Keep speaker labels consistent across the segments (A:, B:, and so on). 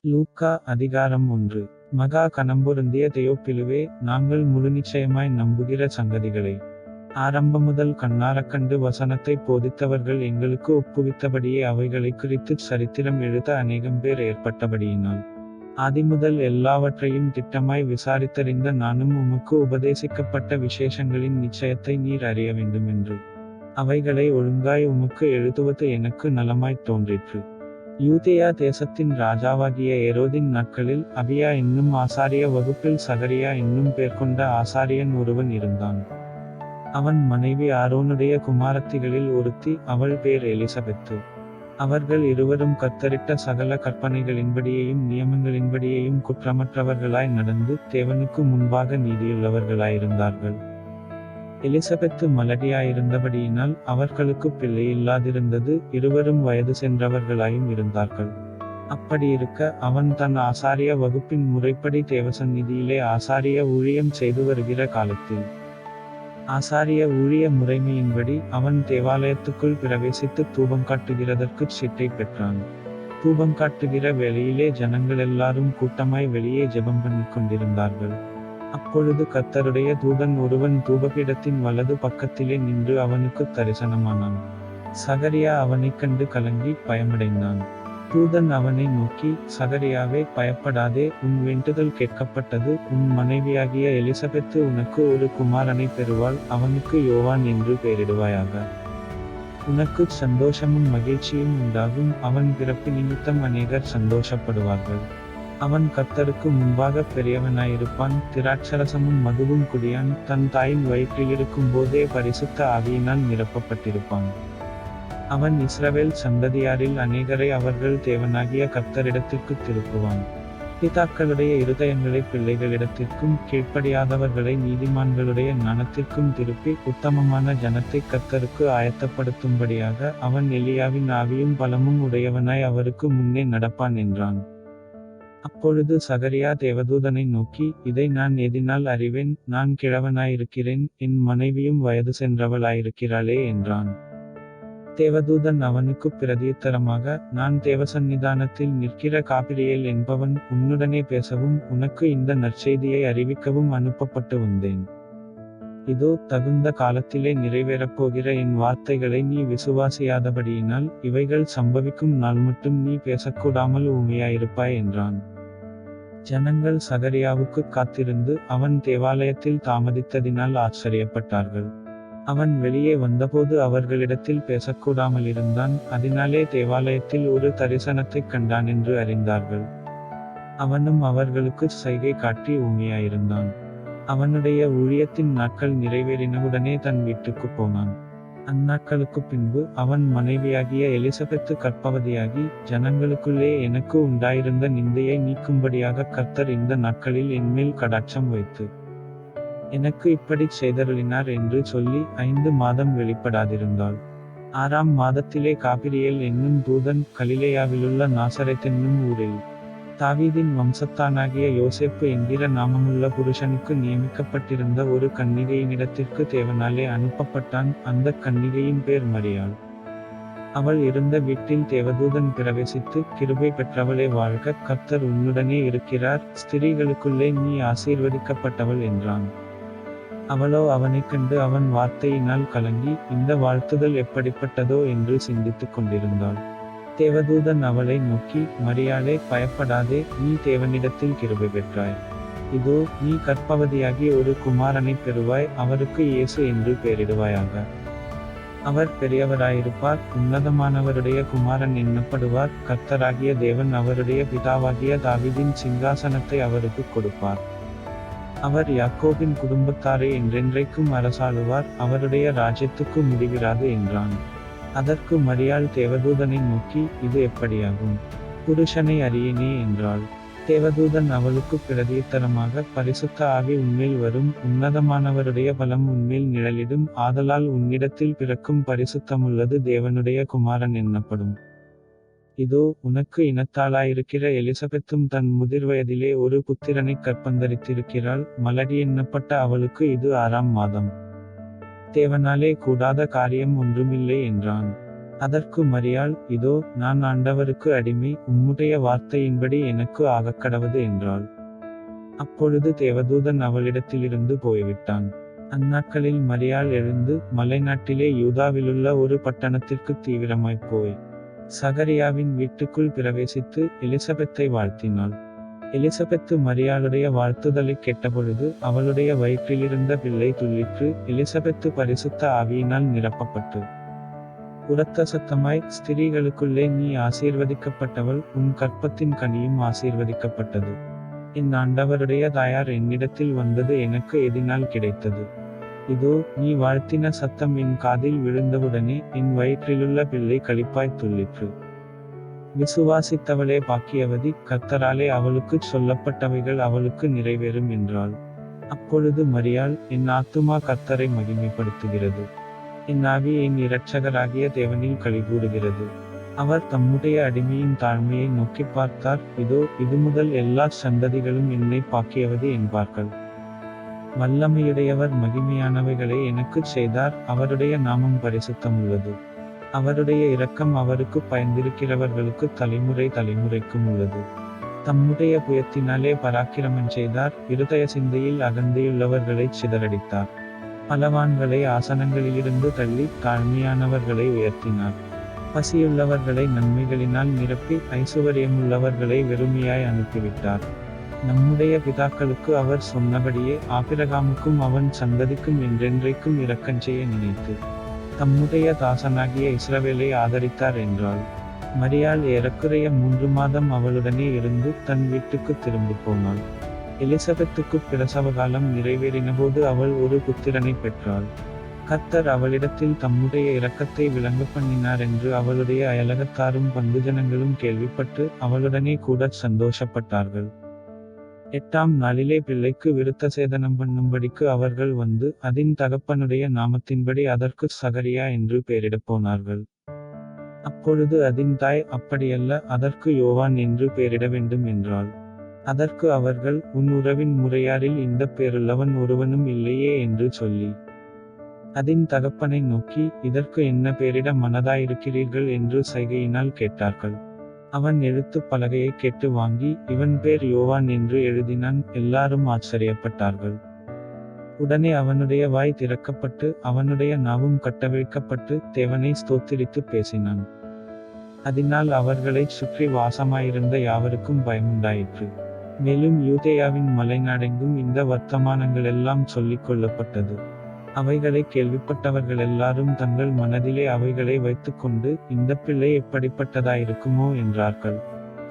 A: லூக்கா அதிகாரம் 1. மகா கனம்பொருந்திய தெயோப்பிலுவே, நாங்கள் முழுநிச்சயமாய் நம்புகிற சங்கதிகளை ஆரம்பமுதல் கண்ணாரக் கண்டு வசனத்தை போதித்தவர்கள் எங்களுக்கு ஒப்புவித்தபடியே அவைகளைக் குறித்துச் சரித்திரம் எழுத அநேகம்பேர் ஏற்பட்டபடியினால் ஆதிமுதல் எல்லாவற்றையும் திட்டமாய் விசாரித்தறிந்த நானும் உமக்கு உபதேசிக்கப்பட்ட விசேஷங்களின் நிச்சயத்தை நீர் அறிய வேண்டுமென்று அவைகளை ஒழுங்காய் உமக்கு எழுதுவது எனக்கு நலமாய்த் தோன்றிற்று. யூதேயா தேசத்தின் ராஜாவாகிய ஏரோதின் நாட்களில் அபியா என்னும் ஆசாரிய வகுப்பில் சகரியா என்னும் பேர் கொண்ட ஆசாரியன் ஒருவன் இருந்தான். அவன் மனைவி ஆரோனுடைய குமாரத்திகளில் ஒருத்தி, அவள் பேர் எலிசபெத்து. அவர்கள் இருவரும் கர்த்தரிட்ட சகல கற்பனைகளின்படியேயும் நியமங்களின்படியேயும் குற்றமற்றவர்களாய் நடந்து தேவனுக்கு முன்பாக நீதியுள்ளவர்களாயிருந்தார்கள். எலிசபெத்து மலடியாயிருந்தபடியினால் அவர்களுக்கு பிள்ளை இல்லாதிருந்தது. இருவரும் வயது சென்றவர்களாயும் இருந்தார்கள். அப்படியிருக்க அவன் தன் ஆசாரிய வகுப்பின் முறைப்படி தேவசந்நிதியிலே ஆசாரிய ஊழியம் செய்து வருகிற காலத்தில் ஆசாரிய ஊழிய முறைமையின்படி அவன் தேவாலயத்துக்குள் பிரவேசித்து தூபம் காட்டுகிறதற்குச் சீட்டை பெற்றான். தூபம் காட்டுகிற வேளையிலே ஜனங்களெல்லாரும் கூட்டமாய் வெளியே ஜெபம் பண்ணிக் கொண்டிருந்தார்கள். அப்பொழுது கர்த்தருடைய தூதன் ஒருவன் தூபபீடத்தின் வலது பக்கத்திலே நின்று அவனுக்குத் தரிசனமானான். சகரியா அவனைக் கண்டு கலங்கி பயமடைந்தான். தூதன் அவனை நோக்கி, சகரியாவே, பயப்படாதே, உன் வேண்டுதல் கேட்கப்பட்டது. உன் மனைவியாகிய எலிசபெத்து உனக்கு ஒரு குமாரனை பெறுவாள். அவனுக்கு யோவான் என்று பெயரிடுவாயாக. உனக்குச் சந்தோஷமும் மகிழ்ச்சியும் உண்டாகும். அவன் பிறப்பு நிமித்தம் அநேகர் சந்தோஷப்படுவார்கள். அவன் கர்த்தருக்கு முன்பாக பெரியவனாயிருப்பான். திராட்சரசமும் மதுவும் குடியான். தன் தாயின் வயிற்றிலிருக்கும் போதே பரிசுத்த ஆவியினால் நிரப்பப்பட்டிருப்பான். அவன் இஸ்ரவேல் சந்ததியாரில் அநேகரை அவர்கள் தேவனாகிய கர்த்தரிடத்திற்குத் திருப்புவான். பிதாக்களுடைய இருதயங்களை பிள்ளைகளிடத்திற்கும் கீழ்ப்படியாதவர்களை நீதிமான்களுடைய ஞானத்திற்கும் திருப்பி உத்தமமான ஜனத்தை கர்த்தருக்கு ஆயத்தப்படுத்தும்படியாக அவன் எலியாவின் ஆவியும் பலமும் உடையவனாய் அவருக்கு முன்னே நடப்பான் என்றான். அப்பொழுது சகரியா தேவதூதனை நோக்கி, இதை நான் எதினால் அறிவேன்? நான் கிழவனாயிருக்கிறேன், என் மனைவியும் வயது சென்றவளாயிருக்கிறாளே என்றான். தேவதூதன் அவனுக்குப் பிரதியுத்தரமாக, நான் தேவசந்நிதானத்தில் நிற்கிற காபிரியேல் என்பவன், உன்னுடனே பேசவும் உனக்கு இந்த நற்செய்தியை அறிவிக்கவும் அனுப்பப்பட்டு வந்தேன். இதோ, தகுந்த காலத்திலே நிறைவேறப்போகிற என் வார்த்தைகளை நீ விசுவாசியாதபடியினால் இவைகள் சம்பவிக்கும் நாள் மட்டும் நீ பேசக்கூடாமல் ஊமையாயிருப்பாய் என்றான். ஜனங்கள் சகரியாவுக்குக் காத்திருந்து அவன் தேவாலயத்தில் தாமதித்ததினால் ஆச்சரியப்பட்டார்கள். அவன் வெளியே வந்தபோது அவர்களிடத்தில் பேசக்கூடாமலிருந்தான். அதனாலே தேவாலயத்தில் ஒரு தரிசனத்தைக் கண்டான் என்று அறிந்தார்கள். அவனும் அவர்களுக்குச் சைகை காட்டி ஊமையாயிருந்தான். அவனுடைய ஊழியத்தின் நாட்கள் நிறைவேறினவுடனே தன் வீட்டுக்குப் போனான். அந்நாட்களுக்குப் பின்பு அவன் மனைவியாகிய எலிசபெத்து கர்ப்பவதியாகி, ஜனங்களுக்குள்ளே எனக்கு உண்டாயிருந்த நிந்தையை நீக்கும்படியாக கர்த்தர் இந்த நாட்களில் என்மேல் கடாட்சம் வைத்து எனக்கு இப்படிச் செய்தருளினார் என்று சொல்லி 5 மாதம் வெளிப்படாதிருந்தாள். 6ஆம் மாதத்திலே காபிரியேல் என்னும் தூதன் கலிலேயாவிலுள்ள நாசரேத்தென்னும் ஊரில் தாவீதின் வம்சத்தானாகிய யோசேப்பு என்கிற நாமமுள்ள புருஷனுக்கு நியமிக்கப்பட்டிருந்த ஒரு கன்னிகையினிடத்திற்கு தேவனாலே அனுப்பப்பட்டான். அந்தக் கன்னிகையின் பேர் மரியாள். அவள் இருந்த வீட்டில் தேவதூதன் பிரவேசித்து, கிருபை பெற்றவளே வாழ்க, கர்த்தர் உன்னுடனே இருக்கிறார், ஸ்திரீகளுக்குள்ளே நீ ஆசீர்வதிக்கப்பட்டவள் என்றான். அவளோ அவனைக் கண்டு அவன் வார்த்தையினால் கலங்கி, இந்த வாழ்த்துதல் எப்படிப்பட்டதோ என்று சிந்தித்துக் கொண்டிருந்தாள். தேவதூதன் அவளை நோக்கி, மரியாளே, பயப்படாதே, நீ தேவனிடத்தில் கிருபை பெற்றாய். இதோ, நீ கர்ப்பவதியாகி ஒரு குமாரனைப் பெறுவாய். அவருக்கு இயேசு என்று பெயரிடுவாயாக. அவர் பெரியவராயிருப்பார், உன்னதமானவருடைய குமாரன் எண்ணப்படுவார். கர்த்தராகிய தேவன் அவருடைய பிதாவாகிய தாவீதின் சிங்காசனத்தை அவருக்குக் கொடுப்பார். அவர் யாக்கோபின் குடும்பத்தாரை என்றென்றைக்கும் அரசாளுவார். அவருடைய ராஜ்யத்துக்கு முடிவிராது என்றான். அதற்கு மரியாள் தேவதூதனை நோக்கி, இது எப்படியாகும்? புருஷனை அறியேனே என்றாள். தேவதூதன் அவளுக்குப் பிரதியுத்தரமாக, பரிசுத்த ஆவி உன்மேல் வரும், உன்னதமானவருடைய பலம் உன்மேல் நிழலிடும். ஆதலால் உன்னிடத்தில் பிறக்கும் பரிசுத்தமுள்ளது தேவனுடைய குமாரன் எண்ணப்படும். இதோ, உனக்கு இனத்தாளாயிருக்கிற எலிசபெத்தும் தன் முதிர்வயதிலே ஒரு புத்திரனைக் கற்பந்தரித்திருக்கிறாள். மலடி எண்ணப்பட்ட அவளுக்கு இது 6ஆம் மாதம். தேவனாலே கூடாத காரியம் ஒன்றுமில்லை என்றான். அதற்கு மரியாள், இதோ நான் ஆண்டவருக்கு அடிமை, உம்முடைய வார்த்தையின்படி எனக்கு ஆகக்கடவது என்றாள். அப்பொழுது தேவதூதன் அவளிடத்திலிருந்து போய்விட்டான். அந்நாட்களில் மரியாள் எழுந்து மலைநாட்டிலே யூதாவிலுள்ள ஒரு பட்டணத்திற்கு தீவிரமாய்ப் போய் சகரியாவின் வீட்டுக்குள் பிரவேசித்து எலிசபெத்தை வாழ்த்தினாள். எலிசபெத்து மரியாளுடைய வாழ்த்துதலைக் கேட்டபொழுது அவளுடைய வயிற்றிலிருந்த பிள்ளை துள்ளிற்று. எலிசபெத்து பரிசுத்த ஆவியினால் நிரப்பப்பட்டு உரத்த சத்தமாய், ஸ்திரீகளுக்குள்ளே நீ ஆசீர்வதிக்கப்பட்டவள், உன் கர்ப்பத்தின் கனியும் ஆசீர்வதிக்கப்பட்டது. என் ஆண்டவருடைய தாயார் என்னிடத்தில் வந்தது எனக்கு எதினால் கிடைத்தது? இதோ நீ வாழ்த்தின சத்தம் என் காதில் விழுந்தவுடனே என் வயிற்றிலுள்ள பிள்ளை களிப்பாய் துள்ளிற்று. விசுவாசித்தவளே பாக்கியவதி, கர்த்தராலே அவளுக்குச் சொல்லப்பட்டவைகள் அவளுக்கு நிறைவேறும் என்றாள். அப்பொழுது மரியாள், என் ஆத்துமா கர்த்தரை மகிமைப்படுத்துகிறது, என் ஆவி என் இரட்சகராகிய தேவனில் களிகூறுகிறது. அவர் தம்முடைய அடிமையின் தாழ்மையை நோக்கி பார்த்தார். இதோ இதுமுதல் எல்லா சந்ததிகளும் என்னை பாக்கியவதி என்பார்கள். வல்லமையுடையவர் மகிமையானவைகளை எனக்குச் செய்தார், அவருடைய நாமம் பரிசுத்தமுள்ளது. அவருடைய இரக்கம் அவருக்கு பயந்திருக்கிறவர்களுக்கு தலைமுறை தலைமுறைக்கும் உள்ளது. தம்முடைய புயத்தினாலே பராக்கிரமம் செய்தார், இருதய சிந்தையில் அகந்தையுள்ளவர்களைச் சிதறடித்தார். பலவான்களை ஆசனங்களிலிருந்து தள்ளி தாழ்மையானவர்களை உயர்த்தினார். பசியுள்ளவர்களை நன்மைகளினால் நிரப்பி ஐசுவரியமுள்ளவர்களை வெறுமையாய் அனுப்பிவிட்டார். நம்முடைய பிதாக்களுக்கு அவர் சொன்னபடியே ஆபிரகாமுக்கும் அவன் சந்ததிக்கும் என்றென்றைக்கும் இரக்கஞ்செய்ய நினைத்து தம்முடைய தாசனாகிய இஸ்ரவேலை ஆதரித்தார் என்றாள். மரியாள் ஏறக்குறைய 3 மாதம் அவளுடனே இருந்து தன் வீட்டுக்கு திரும்பி போனாள். எலிசபெத்துக்கு பிரசவகாலம் நிறைவேறினபோது அவள் ஒரு புத்திரனை பெற்றாள். கர்த்தர் அவளிடத்தில் தம்முடைய இரக்கத்தை விளங்க பண்ணினார் என்று அவளுடைய அயலகத்தாரும் பந்துஜனங்களும் கேள்விப்பட்டு அவளுடனே கூட சந்தோஷப்பட்டார்கள். 8ஆம் நாளிலே பிள்ளைக்கு விருத்த சேதனம் பண்ணும்படிக்கு அவர்கள் வந்து அதின் தகப்பனுடைய நாமத்தின்படி அதற்கு சகரியா என்று பெயரிடப் போனார்கள். அப்பொழுது அதின் தாய், அப்படியல்ல, அதற்கு யோவான் என்று பெயரிட வேண்டும் என்றாள். அதற்கு அவர்கள், உன் உறவின் முறையாரில் இந்த பேருள்ளவன் ஒருவனும் இல்லையே என்று சொல்லி அதின் தகப்பனை நோக்கி, இதற்கு என்ன பெயரிட மனதாயிருக்கிறீர்கள் என்று சைகையினால் கேட்டார்கள். அவன் எழுத்து பலகையை கேட்டு வாங்கி, இவன் பேர் யோவான் என்று எழுதினான். எல்லாரும் ஆச்சரியப்பட்டார்கள். உடனே அவனுடைய வாய் திறக்கப்பட்டு அவனுடைய நாவும் கட்டவிழ்க்கப்பட்டு தேவனை ஸ்தோத்திரித்து பேசினான். அதனால் அவர்களைச் சுற்றி வாசமாயிருந்த யாவருக்கும் பயமுண்டாயிற்று. மேலும் யூதேயாவின் மலைநாடெங்கும் இந்த வர்த்தமானங்களெல்லாம் சொல்லிக் கொள்ளப்பட்டது. அவைகளை கேள்விப்பட்டவர்கள் எல்லாரும் தங்கள் மனதிலே அவைகளை வைத்துக்கொண்டு, இந்த பிள்ளை எப்படிப்பட்டதாயிருக்குமோ என்றார்கள்.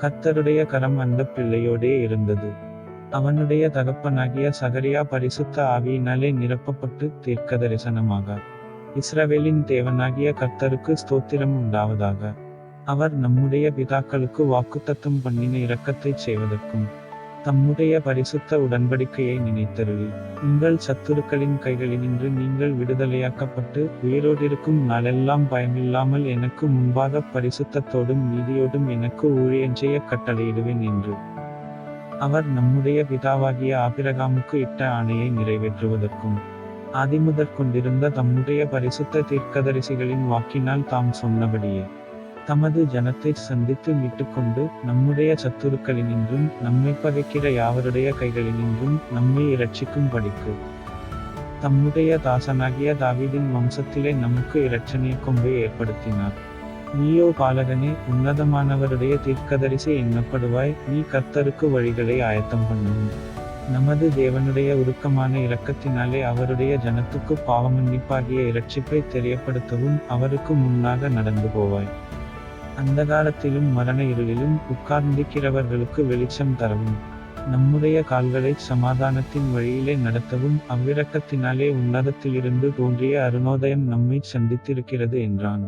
A: கர்த்தருடைய கரம் அந்த பிள்ளையோடே இருந்தது. அவனுடைய தகப்பனாகிய சகரியா பரிசுத்த ஆவியினாலே நிரப்பப்பட்டு தீர்க்கதரிசனமாக, இஸ்ரவேலின் தேவனாகிய கர்த்தருக்கு ஸ்தோத்திரம் உண்டாவதாக, அவர் நம்முடைய பிதாக்களுக்கு வாக்குத்தத்தம் பண்ணின இரக்கத்தைச் செய்வதற்கும் தம்முடைய பரிசுத்த உடன்படிக்கையை நினைத்தருளி உங்கள் சத்துருக்களின் கைகளினின்று நீங்கள் விடுதலையாக்கப்பட்டு உயிரோடிருக்கும் நாளெல்லாம் பயமில்லாமல் எனக்கு முன்பாக பரிசுத்தத்தோடும் நீதியோடும் எனக்கு ஊழியஞ்செய்ய கட்டளையிடுவேன் என்று அவர் நம்முடைய பிதாவாகிய ஆபிரகாமுக்கு இட்ட ஆணையை நிறைவேற்றுவதற்கும் ஆதிமுதற்கொண்டிருந்த தம்முடைய பரிசுத்த தீர்க்கதரிசிகளின் வாக்கினால் தாம் சொன்னபடியே தமது ஜனத்தை சந்தித்து மீட்டுக்கொண்டு நம்முடைய சத்துருக்களினின்றும் நம்மை பகைக்கிற யாவருடைய கைகளினின்றும் நம்மை இரட்சிக்கும் படிக்கு தம்முடைய தாசனாகிய தாவீதின் வம்சத்திலே நமக்கு இரட்சணிய கொம்பை ஏற்படுத்தினார். நீயோ பாலகனே, உன்னதமானவருடைய தீர்க்கதரிசி எண்ணப்படுவாய். நீ கர்த்தருக்கு வழிகளை ஆயத்தம் பண்ணவும் நமது தேவனுடைய உருக்கமான இரக்கத்தினாலே அவருடைய ஜனத்துக்கு பாவமன்னிப்பாகிய இரட்சிப்பை தெரியப்படுத்தவும் அவருக்கு முன்னாக நடந்து போவாய். அந்தகாரத்திலும் மரண இருளிலும் உட்கார்ந்திருக்கிறவர்களுக்கு வெளிச்சம் தரவும் நம்முடைய கால்களை சமாதானத்தின் வழியிலே நடத்தவும் அவ்விரக்கத்தினாலே உன்னதத்திலிருந்து தோன்றிய அருணோதயம் நம்மை சந்தித்திருக்கிறது என்றான்.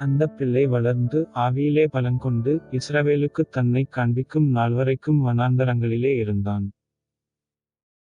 A: அந்த பிள்ளை வளர்ந்து ஆவியிலே பலங்கொண்டு இஸ்ரவேலுக்கு தன்னை காண்பிக்கும் நாள் வரைக்கும் வனாந்தரங்களிலே இருந்தான்.